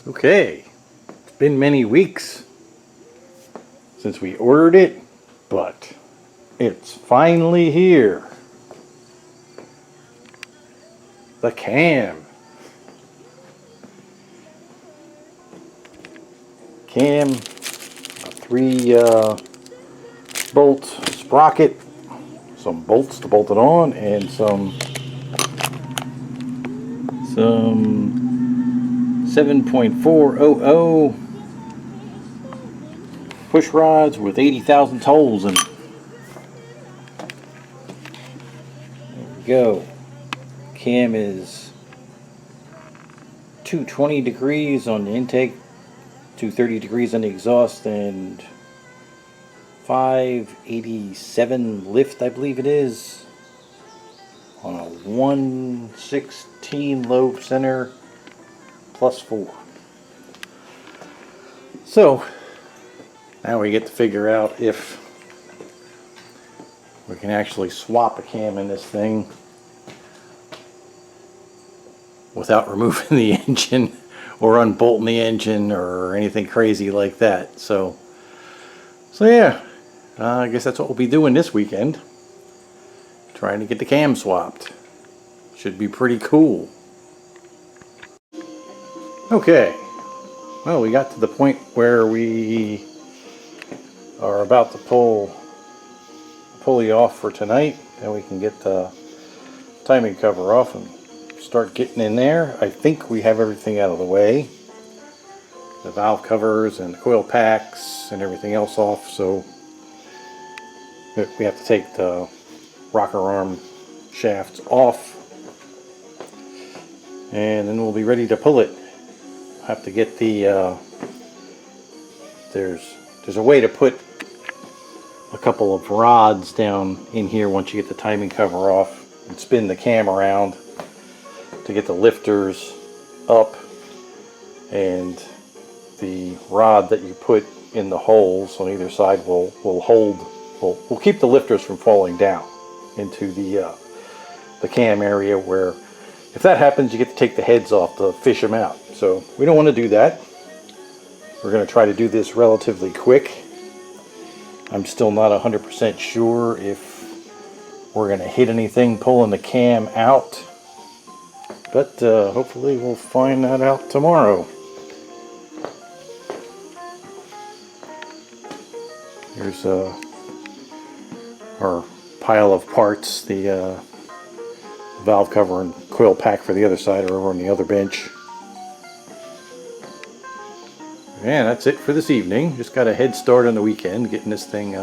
Okay, it's been many weeks since we ordered it, but it's finally here. The cam. Cam, a 3 bolt sprocket, some bolts to bolt it on, and some 7.400 push rods with 80,000 holes in it. There we go. Cam is 220 degrees on the intake, 230 degrees on the exhaust, and 587 lift, I believe it is, on a 116 lobe center +4. So now we get to figure out if we can actually swap a cam in this thing without removing the engine or unbolting the engine or anything crazy like that. So yeah, I guess that's what we'll be doing this weekend, trying to get the cam swapped. Should be pretty cool. Okay, well, we got to the point where we are about to pull the pulley off for tonight, and we can get the timing cover off and start getting in there. I think we have everything out of the way, the valve covers and the coil packs and everything else off, so we have to take the rocker arm shafts off, and then we'll be ready to pull it. Have to get the there's a way to put a couple of rods down in here once you get the timing cover off, and spin the cam around to get the lifters up, and the rod that you put in the holes on either side will keep the lifters from falling down into the cam area, where if that happens you get to take the heads off to fish them out. So we don't want to do that. We're going to try to do this relatively quick. I'm still not 100% sure if we're going to hit anything pulling the cam out, but hopefully we'll find that out tomorrow. Here's our pile of parts. The valve cover and coil pack for the other side are over on the other bench. And that's it for this evening. Just got a head start on the weekend getting this thing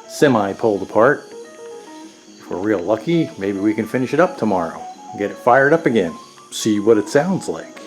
semi pulled apart. If we're real lucky, maybe we can finish it up tomorrow, get it fired up again, see what it sounds like.